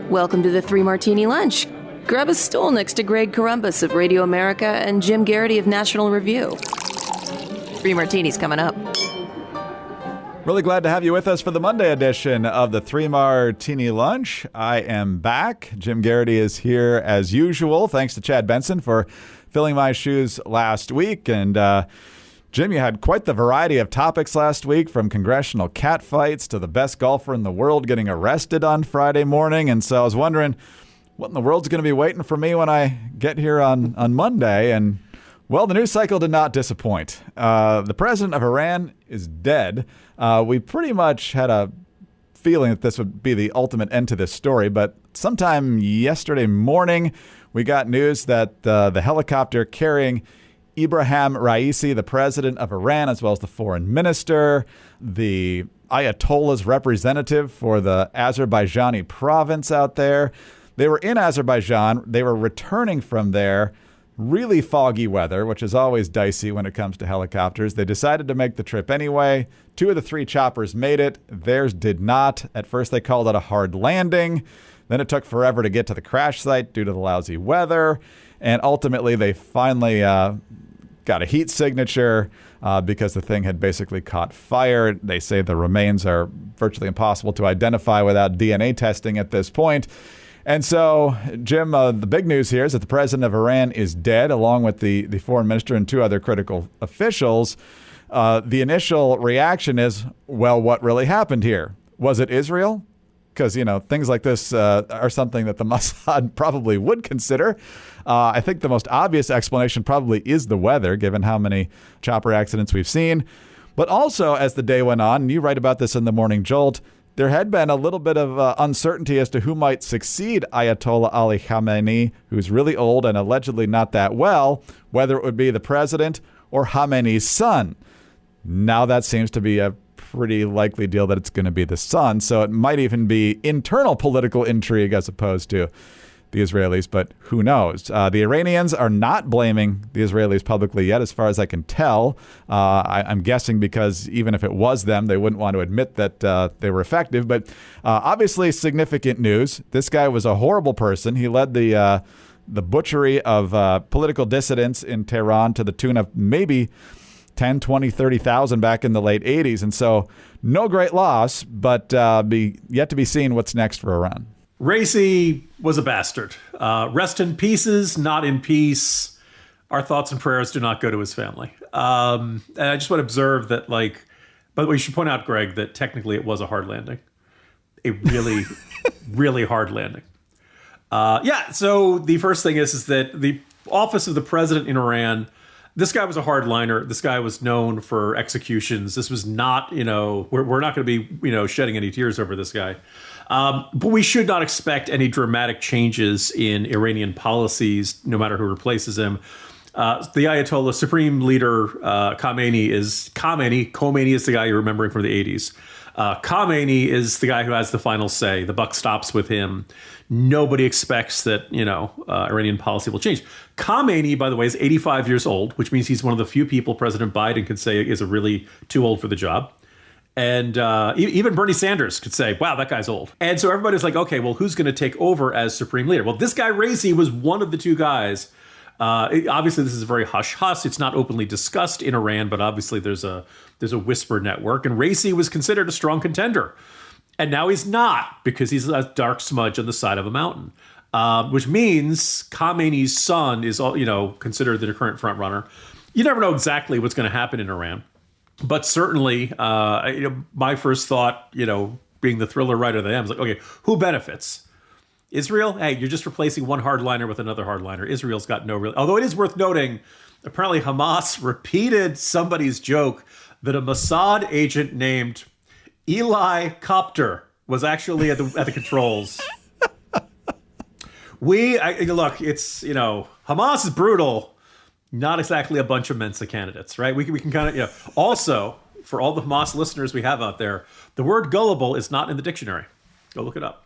Welcome to the Three Martini Lunch. Grab a stool next to Greg Columbus of Radio America and Jim Garrity of National Review. Three Martinis coming up. Really glad to have you with us for the Monday edition of the Three Martini Lunch. I am back. Jim Garrity is here as usual. Thanks to Chad Benson for filling my shoes last week. And Jim, you had quite the variety of topics last week, from congressional catfights to the best golfer in the world getting arrested on Friday morning. And so I was wondering what in the world's going to be waiting for me when I get here on Monday. And, well, the news cycle did not disappoint. The president of Iran is dead. We pretty much had a feeling that this would be the ultimate end to this story. But sometime yesterday morning, we got news that the helicopter carrying Ebrahim Raisi, the president of Iran, as well as the foreign minister, the Ayatollah's representative for the Azerbaijani province out there. They were in Azerbaijan. They were returning from there. Really foggy weather, which is always dicey when it comes to helicopters. They decided to make the trip anyway. 2 of the 3 choppers made it. Theirs did not. At first, they called it a hard landing. Then it took forever to get to the crash site due to the lousy weather. And ultimately, they finally got a heat signature because the thing had basically caught fire. They say the remains are virtually impossible to identify without DNA testing at this point. And so, Jim, the big news here is that the president of Iran is dead, along with the foreign minister and 2 other critical officials. The initial reaction is, well, what really happened here? Was it Israel? Because, things like this are something that the Mossad probably would consider. I think the most obvious explanation probably is the weather, given how many chopper accidents we've seen. But also, as the day went on, and you write about this in the Morning Jolt, there had been a little bit of uncertainty as to who might succeed Ayatollah Ali Khamenei, who's really old and allegedly not that well, whether it would be the president or Khamenei's son. Now that seems to be a pretty likely deal that it's going to be the son. So it might even be internal political intrigue as opposed to the Israelis, but who knows? The Iranians are not blaming the Israelis publicly yet, as far as I can tell. I'm guessing because even if it was them, they wouldn't want to admit that they were effective. But obviously significant news. This guy was a horrible person. He led the butchery of political dissidents in Tehran to the tune of maybe 10, 20, 30,000 back in the late 80s. And so no great loss, but yet to be seen what's next for Iran. Raisi was a bastard. Rest in pieces, not in peace. Our thoughts and prayers do not go to his family. And I just want to observe that, by the way, you should point out, Greg, that technically it was a hard landing. A really, really hard landing. So the first thing is that the office of the president in Iran, this guy was a hardliner. This guy was known for executions. This was not, we're not going to be, shedding any tears over this guy. But we should not expect any dramatic changes in Iranian policies, no matter who replaces him. The Ayatollah Supreme Leader Khomeini is the guy you're remembering from the 80s. Khomeini is the guy who has the final say. The buck stops with him. Nobody expects that, Iranian policy will change. Khomeini, by the way, is 85 years old, which means he's one of the few people President Biden could say is really too old for the job. And even Bernie Sanders could say, wow, that guy's old. And so everybody's like, okay, well, who's going to take over as supreme leader? Well, this guy Raisi was one of the 2 guys. Obviously, this is very hush-hush. It's not openly discussed in Iran, but obviously there's a whisper network. And Raisi was considered a strong contender. And now he's not, because he's a dark smudge on the side of a mountain, which means Khamenei's son is, considered the current front runner. You never know exactly what's going to happen in Iran. But certainly, my first thought, being the thriller writer that I am, is like, okay, who benefits? Israel? Hey, you're just replacing one hardliner with another hardliner. Israel's got no real... Although it is worth noting, apparently Hamas repeated somebody's joke that a Mossad agent named Eli Copter was actually at the controls. Look, it's, Hamas is brutal. Not exactly a bunch of Mensa candidates, right? We can kind of, Also, for all the Hamas listeners we have out there, the word gullible is not in the dictionary. Go look it up.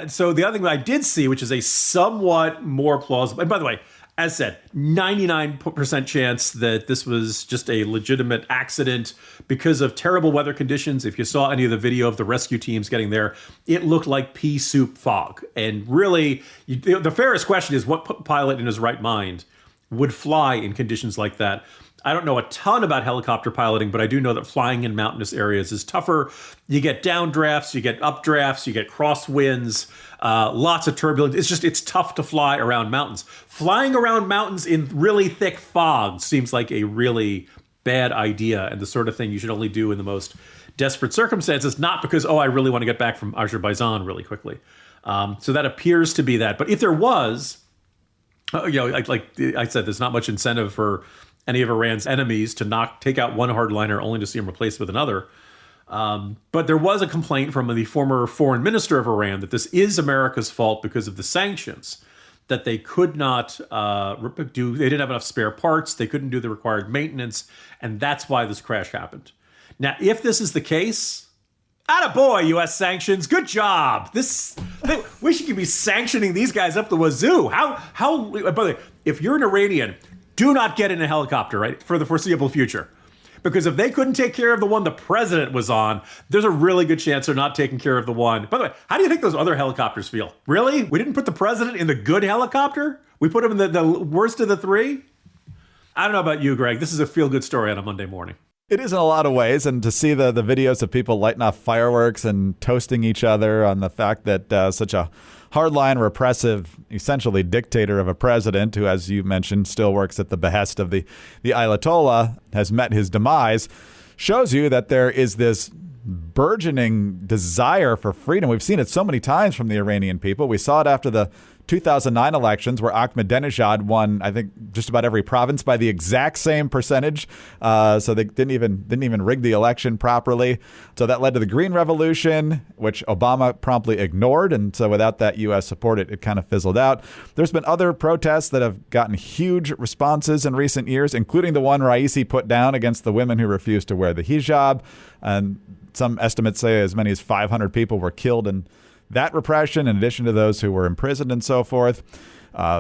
So the other thing that I did see, which is a somewhat more plausible, and by the way, as said, 99% chance that this was just a legitimate accident because of terrible weather conditions. If you saw any of the video of the rescue teams getting there, it looked like pea soup fog. And really, the fairest question is what pilot in his right mind would fly in conditions like that? I don't know a ton about helicopter piloting, but I do know that flying in mountainous areas is tougher. You get downdrafts, you get updrafts, you get crosswinds, lots of turbulence. It's tough to fly around mountains. Flying around mountains in really thick fog seems like a really bad idea and the sort of thing you should only do in the most desperate circumstances, not because, I really want to get back from Azerbaijan really quickly. So that appears to be that. But if there was, like I said, there's not much incentive for any of Iran's enemies to take out one hardliner only to see him replaced with another. But there was a complaint from the former foreign minister of Iran that this is America's fault because of the sanctions, that they could not they didn't have enough spare parts, they couldn't do the required maintenance, and that's why this crash happened. Now, if this is the case, attaboy, U.S. sanctions, good job. We should be sanctioning these guys up the wazoo. By the way, if you're an Iranian, do not get in a helicopter, right, for the foreseeable future. Because if they couldn't take care of the one the president was on, there's a really good chance they're not taking care of the one. By the way, how do you think those other helicopters feel? Really? We didn't put the president in the good helicopter? We put him in the worst of the three? I don't know about you, Greg. This is a feel-good story on a Monday morning. It is in a lot of ways, and to see the videos of people lighting off fireworks and toasting each other on the fact that such a hardline, repressive, essentially dictator of a president who, as you mentioned, still works at the behest of the Ayatollah, has met his demise, shows you that there is this burgeoning desire for freedom. We've seen it so many times from the Iranian people. We saw it after the 2009 elections where Ahmadinejad won, I think, just about every province by the exact same percentage. So they didn't even rig the election properly. So that led to the Green Revolution, which Obama promptly ignored. And so without that U.S. support, it kind of fizzled out. There's been other protests that have gotten huge responses in recent years, including the one Raisi put down against the women who refused to wear the hijab. And some estimates say as many as 500 people were killed in that repression, in addition to those who were imprisoned and so forth.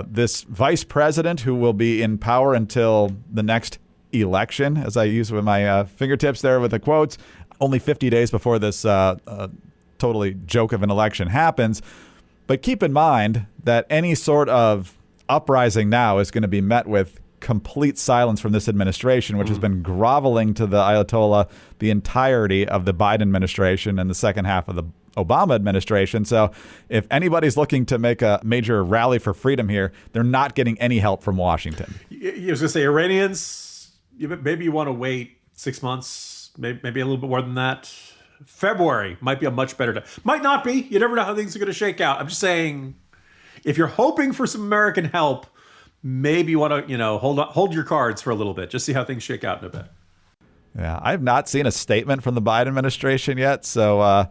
This vice president, who will be in power until the next election, as I use with my fingertips there with the quotes, only 50 days before this totally joke of an election happens. But keep in mind that any sort of uprising now is going to be met with complete silence from this administration, which has been groveling to the Ayatollah the entirety of the Biden administration and the second half of the Obama administration. So if anybody's looking to make a major rally for freedom here, they're not getting any help from Washington. I was going to say, Iranians, maybe you want to wait 6 months, maybe a little bit more than that. February might be a much better time. Might not be. You never know how things are going to shake out. I'm just saying, if you're hoping for some American help, maybe you want to, hold your cards for a little bit. Just see how things shake out in a bit. Yeah, I have not seen a statement from the Biden administration yet, so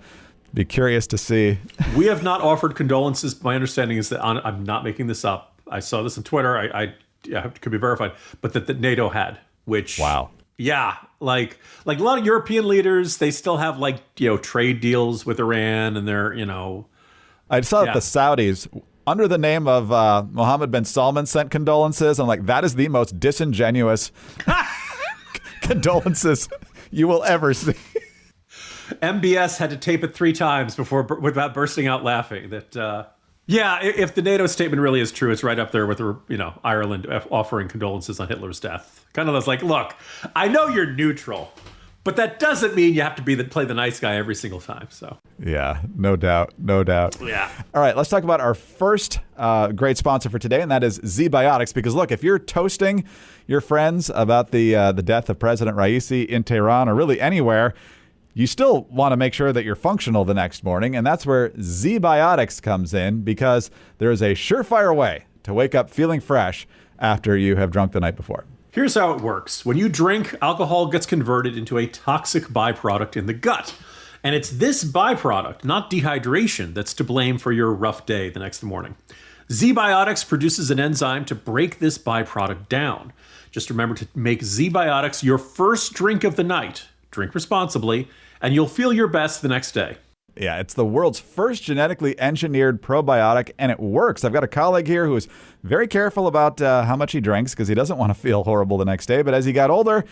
be curious to see. We have not offered condolences. My understanding is that I'm not making this up. I saw this on Twitter. I could be verified, but that NATO had, which wow. Yeah, like a lot of European leaders, they still have trade deals with Iran, and they're I saw that the Saudis, under the name of Mohammed bin Salman, sent condolences. I'm like, that is the most disingenuous condolences you will ever see. MBS had to tape it 3 times without bursting out laughing. If the NATO statement really is true, it's right up there with Ireland offering condolences on Hitler's death. Kind of like, look, I know you're neutral, but that doesn't mean you have to play the nice guy every single time. So yeah, no doubt. Yeah. All right, let's talk about our first great sponsor for today, and that is ZBiotics. Because look, if you're toasting your friends about the death of President Raisi in Tehran or really anywhere, you still want to make sure that you're functional the next morning, and that's where ZBiotics comes in, because there is a surefire way to wake up feeling fresh after you have drunk the night before. Here's how it works. When you drink, alcohol gets converted into a toxic byproduct in the gut. And it's this byproduct, not dehydration, that's to blame for your rough day the next morning. ZBiotics produces an enzyme to break this byproduct down. Just remember to make ZBiotics your first drink of the night. Drink responsibly, and you'll feel your best the next day. Yeah, it's the world's first genetically engineered probiotic, and it works. I've got a colleague here who is very careful about how much he drinks because he doesn't want to feel horrible the next day. But as he got older,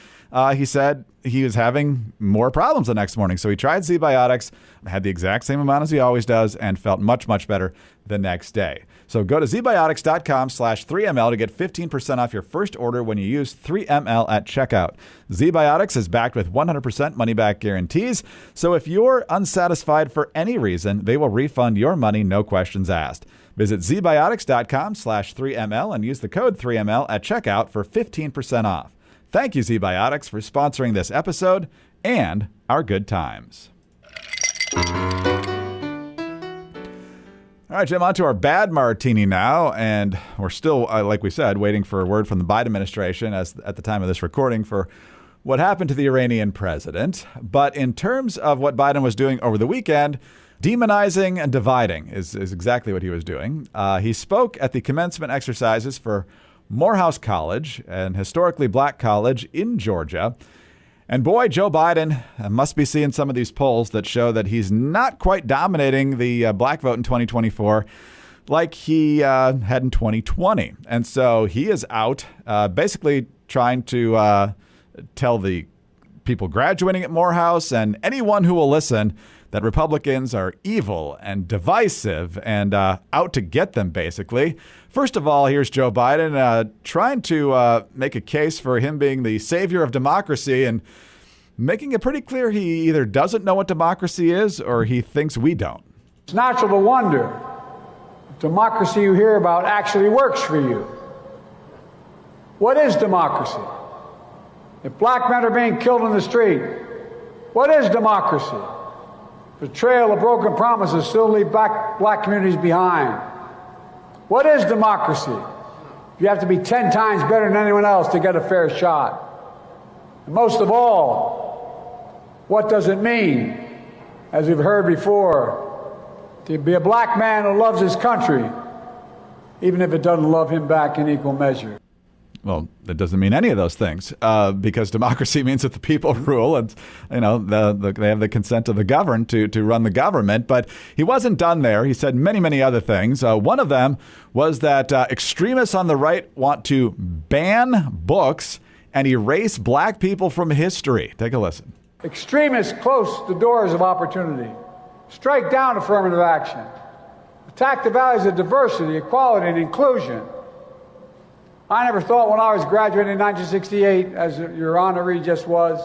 he said he was having more problems the next morning. So he tried Z-Biotics, had the exact same amount as he always does, and felt much, much better the next day. So go to zbiotics.com/3ml to get 15% off your first order when you use 3ml at checkout. Z-Biotics is backed with 100% money-back guarantees. So if you're unsatisfied for any reason, they will refund your money, no questions asked. Visit zbiotics.com/3ml and use the code 3ml at checkout for 15% off. Thank you, Z-Biotics, for sponsoring this episode and our good times. All right, Jim, on to our bad martini now. And we're still, like we said, waiting for a word from the Biden administration at the time of this recording for what happened to the Iranian president. But in terms of what Biden was doing over the weekend, demonizing and dividing is exactly what he was doing. He spoke at the commencement exercises for Morehouse College, an historically black college in Georgia. And boy, Joe Biden must be seeing some of these polls that show that he's not quite dominating the black vote in 2024 like he had in 2020. And so he is out basically trying to tell the people graduating at Morehouse and anyone who will listen that Republicans are evil and divisive and out to get them, basically. First of all, here's Joe Biden trying to make a case for him being the savior of democracy and making it pretty clear he either doesn't know what democracy is or he thinks we don't. It's natural to wonder if democracy you hear about actually works for you. What is democracy? If black men are being killed in the street, what is democracy? The trail of broken promises still leave black communities behind. What is democracy? You have to be 10 times better than anyone else to get a fair shot. And most of all, what does it mean, as we've heard before, to be a black man who loves his country, even if it doesn't love him back in equal measure? Well, that doesn't mean any of those things because democracy means that the people rule and, they have the consent of the governed to run the government. But he wasn't done there. He said many, many other things. One of them was that extremists on the right want to ban books and erase black people from history. Take a listen. Extremists close the doors of opportunity, strike down affirmative action, attack the values of diversity, equality, and inclusion. I never thought when I was graduating in 1968, as your honoree just was,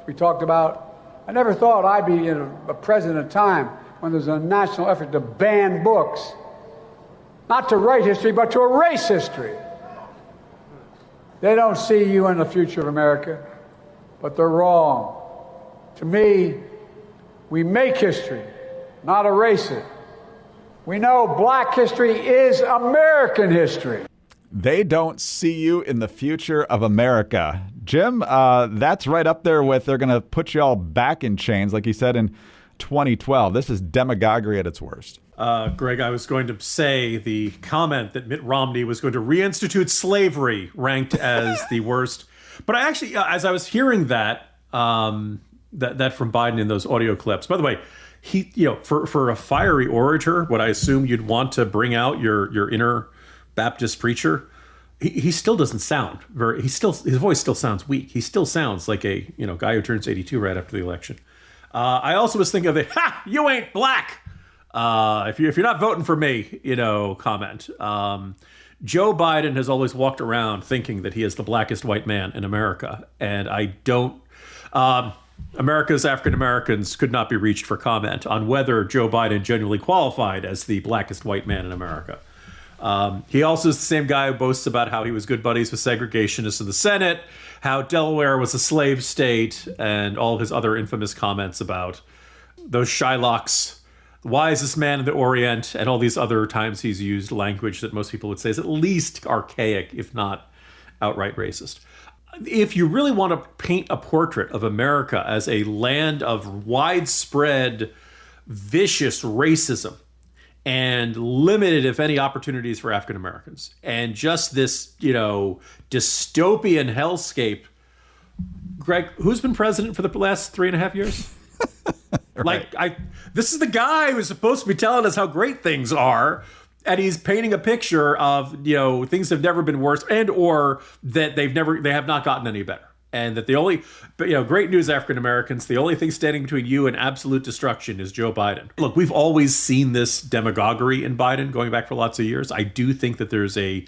we talked about, I never thought I'd be a president at a time when there's a national effort to ban books, not to write history, but to erase history. They don't see you in the future of America, but they're wrong. To me, we make history, not erase it. We know black history is American history. They don't see you in the future of America. Jim, that's right up there with they're going to put you all back in chains, like he said in 2012. This is demagoguery at its worst. Greg, I was going to say the comment that Mitt Romney was going to reinstitute slavery ranked as the worst. But I actually, as I was hearing that that from Biden in those audio clips, by the way, he, for a fiery orator, what I assume you'd want to bring out your inner Baptist preacher, he still doesn't sound his voice still sounds weak. He still sounds like a guy who turns 82 right after the election. I also was thinking of the you ain't black if you're not voting for me comment. Joe Biden has always walked around thinking that he is the blackest white man in America, and I don't. America's African Americans could not be reached for comment on whether Joe Biden genuinely qualified as the blackest white man in America. He also is the same guy who boasts about how he was good buddies with segregationists in the Senate, how Delaware was a slave state, and all of his other infamous comments about those Shylocks, the wisest man in the Orient, and all these other times he's used language that most people would say is at least archaic, if not outright racist. If you really want to paint a portrait of America as a land of widespread, vicious racism, and limited, if any, opportunities for African Americans, and just this, dystopian hellscape. Greg, who's been president for the last 3.5 years? This is the guy who's supposed to be telling us how great things are. And he's painting a picture of, things have never been worse and or that they have not gotten any better. And that great news, African Americans, the only thing standing between you and absolute destruction is Joe Biden. Look, we've always seen this demagoguery in Biden going back for lots of years. I do think that there's I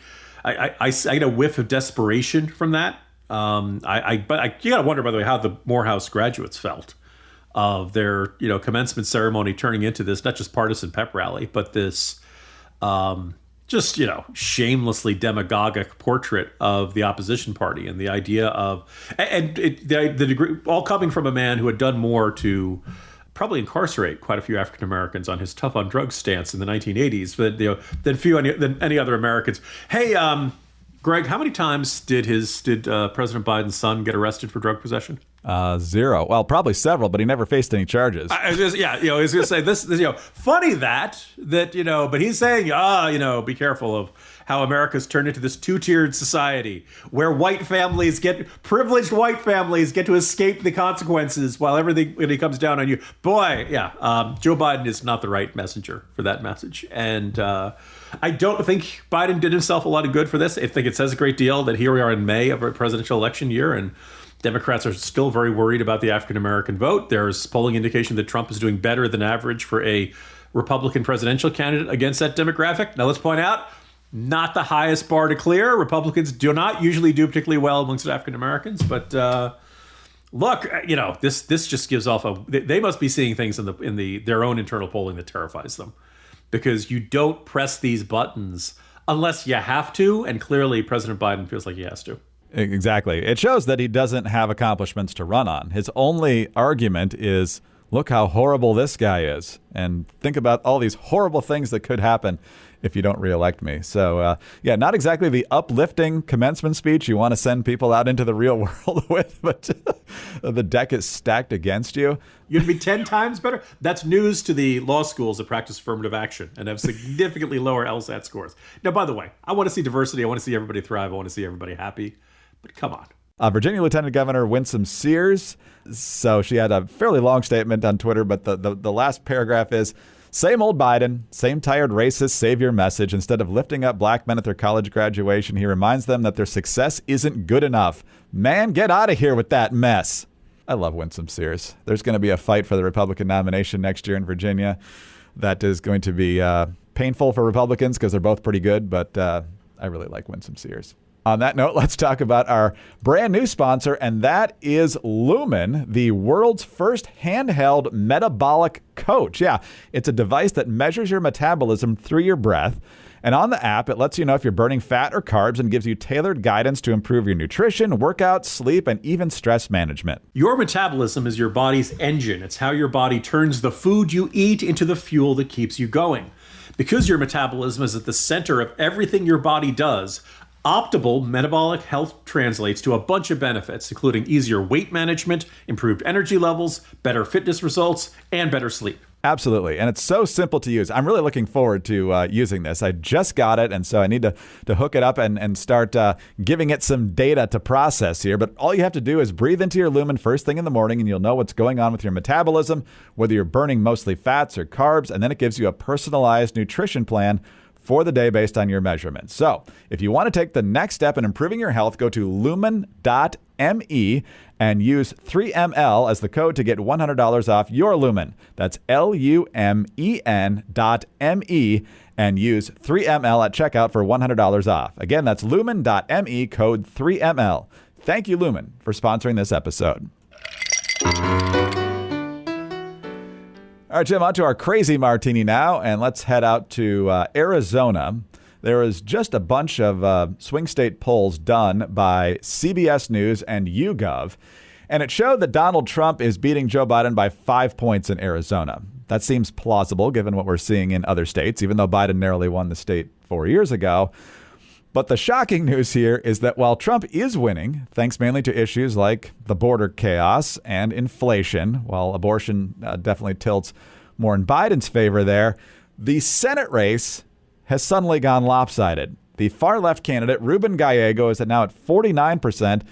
get a whiff of desperation from that. But you got to wonder, by the way, how the Morehouse graduates felt of their, commencement ceremony turning into this, not just partisan pep rally, but this shamelessly demagogic portrait of the opposition party and the idea of, the degree, all coming from a man who had done more to probably incarcerate quite a few African Americans on his tough on drugs stance in the 1980s, than any other Americans. Hey, Greg, how many times did President Biden's son get arrested for drug possession? 0. Well, probably several, but he never faced any charges. I was going to say this, funny that, but he's saying, be careful of how America's turned into this two-tiered society where privileged white families get to escape the consequences while everything comes down on you. Boy, Joe Biden is not the right messenger for that message. And I don't think Biden did himself a lot of good for this. I think it says a great deal that here we are in May of a presidential election year, and Democrats are still very worried about the African-American vote. There's polling indication that Trump is doing better than average for a Republican presidential candidate against that demographic. Now, let's point out, not the highest bar to clear. Republicans do not usually do particularly well amongst African-Americans. But look, this just gives off they must be seeing things in their own internal polling that terrifies them. Because you don't press these buttons unless you have to. And clearly, President Biden feels like he has to. Exactly. It shows that he doesn't have accomplishments to run on. His only argument is, look how horrible this guy is. And think about all these horrible things that could happen if you don't reelect me. So, not exactly the uplifting commencement speech you want to send people out into the real world with, but the deck is stacked against you. You'd be 10 times better. That's news to the law schools that practice affirmative action and have significantly lower LSAT scores. Now, by the way, I want to see diversity. I want to see everybody thrive. I want to see everybody happy. But come on. Virginia Lieutenant Governor Winsome Sears. So she had a fairly long statement on Twitter, but the last paragraph is, same old Biden, same tired racist savior message. Instead of lifting up black men at their college graduation, he reminds them that their success isn't good enough. Man, get out of here with that mess. I love Winsome Sears. There's going to be a fight for the Republican nomination next year in Virginia. That is going to be painful for Republicans because they're both pretty good, but I really like Winsome Sears. On that note, let's talk about our brand new sponsor, and that is Lumen, the world's first handheld metabolic coach. Yeah, it's a device that measures your metabolism through your breath. And on the app, it lets you know if you're burning fat or carbs and gives you tailored guidance to improve your nutrition, workouts, sleep, and even stress management. Your metabolism is your body's engine. It's how your body turns the food you eat into the fuel that keeps you going. Because your metabolism is at the center of everything your body does, optimal metabolic health translates to a bunch of benefits, including easier weight management, improved energy levels, better fitness results, and better sleep. Absolutely. And it's so simple to use. I'm really looking forward to using this. I just got it, and so I need to hook it up and start giving it some data to process here. But all you have to do is breathe into your Lumen first thing in the morning, and you'll know what's going on with your metabolism, whether you're burning mostly fats or carbs, and then it gives you a personalized nutrition plan for the day based on your measurements. So if you want to take the next step in improving your health, go to lumen.me and use 3ml as the code to get $100 off your Lumen. That's LUMEN.me and use 3ml at checkout for $100 off. Again, that's lumen.me, code 3ml. Thank you, Lumen, for sponsoring this episode. All right, Jim, on to our crazy martini now, and let's head out to Arizona. There was just a bunch of swing state polls done by CBS News and YouGov, and it showed that Donald Trump is beating Joe Biden by 5 points in Arizona. That seems plausible given what we're seeing in other states, even though Biden narrowly won the state 4 years ago. But the shocking news here is that while Trump is winning, thanks mainly to issues like the border chaos and inflation, while abortion definitely tilts more in Biden's favor there, the Senate race has suddenly gone lopsided. The far-left candidate, Ruben Gallego, is now at 49%,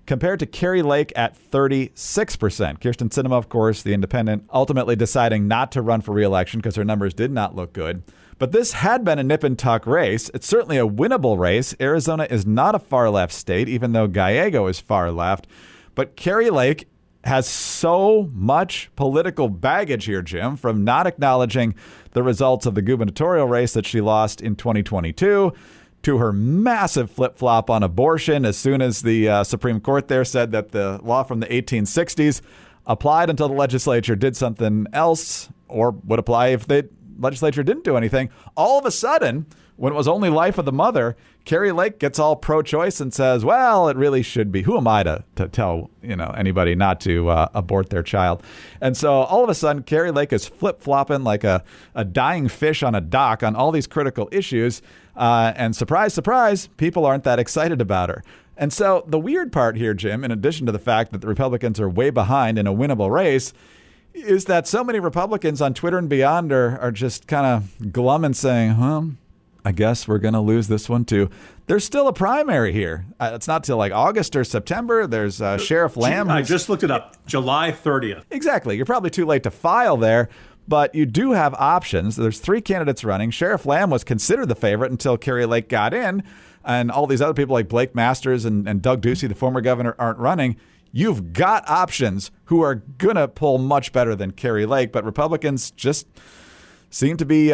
compared to Carrie Lake at 36%. Kirsten Sinema, of course, the independent, ultimately deciding not to run for re-election because her numbers did not look good. But this had been a nip-and-tuck race. It's certainly a winnable race. Arizona is not a far-left state, even though Gallego is far-left. But Carrie Lake has so much political baggage here, Jim, from not acknowledging the results of the gubernatorial race that she lost in 2022 to her massive flip-flop on abortion as soon as the Supreme Court there said that the law from the 1860s applied until the legislature did something else, or would apply if the legislature didn't do anything. All of a sudden, when it was only life of the mother, Carrie Lake gets all pro-choice and says, well, it really should be. Who am I to tell anybody not to abort their child? And so all of a sudden, Carrie Lake is flip-flopping like a dying fish on a dock on all these critical issues. And surprise, surprise, people aren't that excited about her. And so the weird part here, Jim, in addition to the fact that the Republicans are way behind in a winnable race, is that so many Republicans on Twitter and beyond are just kind of glum and saying, I guess we're going to lose this one, too. There's still a primary here. It's not till like August or September. There's Sheriff Lamb. I just looked it up. July 30th. Exactly. You're probably too late to file there, but you do have options. There's 3 candidates running. Sheriff Lamb was considered the favorite until Carrie Lake got in, and all these other people like Blake Masters and Doug Ducey, the former governor, aren't running. You've got options who are going to pull much better than Carrie Lake, but Republicans just seem to be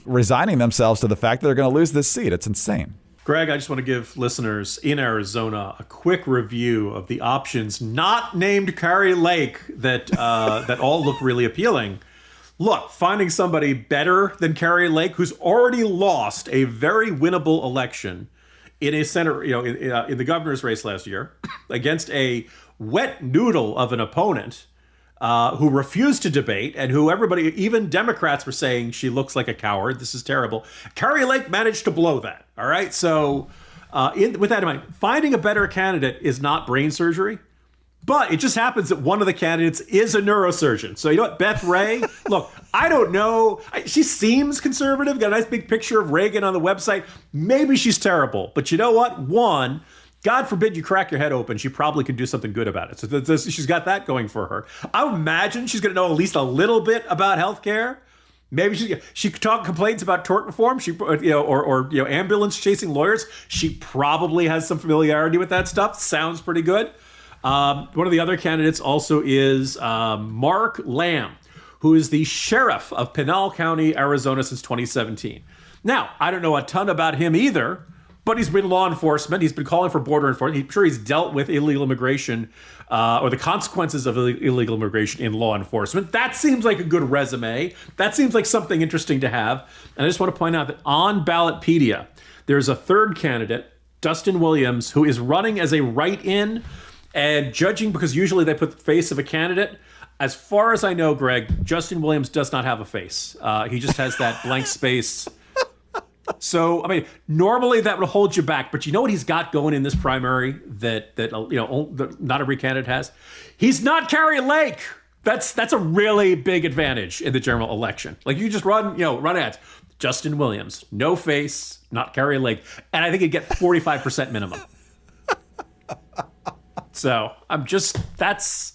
resigning themselves to the fact that they're going to lose this seat. It's insane. Greg, I just want to give listeners in Arizona a quick review of the options not named Carrie Lake that that all look really appealing. Look, finding somebody better than Carrie Lake, who's already lost a very winnable election in a Senate, in the governor's race last year against a wet noodle of an opponent who refused to debate and who everybody, even Democrats, were saying she looks like a coward. This is terrible. Carrie Lake managed to blow that. All right. So with that in mind, finding a better candidate is not brain surgery. But it just happens that one of the candidates is a neurosurgeon. So you know what, Beth Ray? Look, I don't know. She seems conservative. Got a nice big picture of Reagan on the website. Maybe she's terrible. But you know what? One, God forbid you crack your head open. She probably could do something good about it. So she's got that going for her. I would imagine she's going to know at least a little bit about healthcare. Maybe she could talk complaints about tort reform. Or ambulance chasing lawyers. She probably has some familiarity with that stuff. Sounds pretty good. One of the other candidates also is Mark Lamb, who is the sheriff of Pinal County, Arizona since 2017. Now, I don't know a ton about him either, but he's been law enforcement. He's been calling for border enforcement. I'm sure he's dealt with illegal immigration or the consequences of illegal immigration in law enforcement. That seems like a good resume. That seems like something interesting to have. And I just want to point out that on Ballotpedia, there's a third candidate, Dustin Williams, who is running as a write-in. And judging, because usually they put the face of a candidate, as far as I know, Greg, Justin Williams does not have a face. He just has that blank space. So, I mean, normally that would hold you back. But you know what he's got going in this primary that not every candidate has? He's not Carrie Lake. That's a really big advantage in the general election. Like, you just run ads. Justin Williams, no face, not Carrie Lake. And I think he'd get 45% minimum. So that's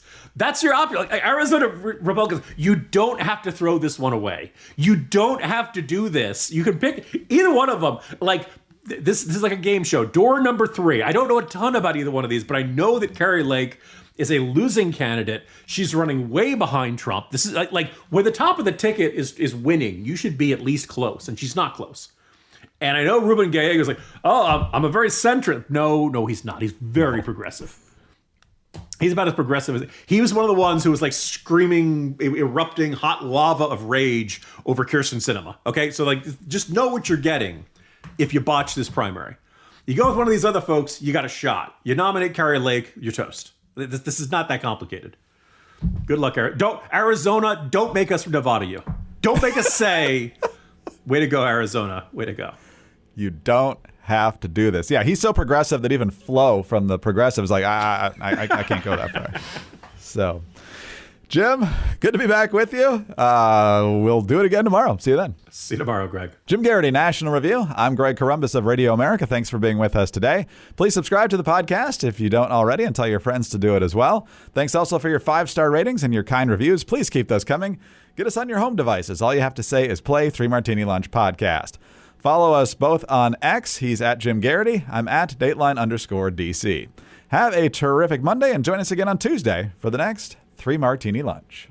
your option. Like, Arizona Republicans, you don't have to throw this one away. You don't have to do this. You can pick either one of them. Like, this is like a game show. Door number 3. I don't know a ton about either one of these, but I know that Carrie Lake is a losing candidate. She's running way behind Trump. This is like where the top of the ticket is winning. You should be at least close, and she's not close. And I know Ruben Gallego's like, I'm a very centrist. No, he's not. He's very progressive. He's about as progressive as... He was one of the ones who was like screaming, erupting hot lava of rage over Kirsten Sinema. Okay, so like, just know what you're getting if you botch this primary. You go with one of these other folks, you got a shot. You nominate Carrie Lake, you're toast. This is not that complicated. Good luck, Arizona. Don't make us Nevada you. Don't make us say, way to go, Arizona. Way to go. You don't have to do this. Yeah, he's so progressive that even Flo from the Progressives like, I can't go that far. So Jim, good to be back with you. We'll do it again tomorrow. See you then. See you tomorrow, Greg. Jim Garrity, National Review. I'm Greg Corombos of Radio America. Thanks for being with us today. Please subscribe to the podcast if you don't already, and tell your friends to do it as well. Thanks also for your 5-star ratings and your kind reviews. Please keep those coming. Get us on your home devices. All you have to say is play 3 Martini Lunch Podcast. Follow us both on X. He's at Jim Garrity. I'm at Dateline_DC. Have a terrific Monday and join us again on Tuesday for the next 3 Martini Lunch.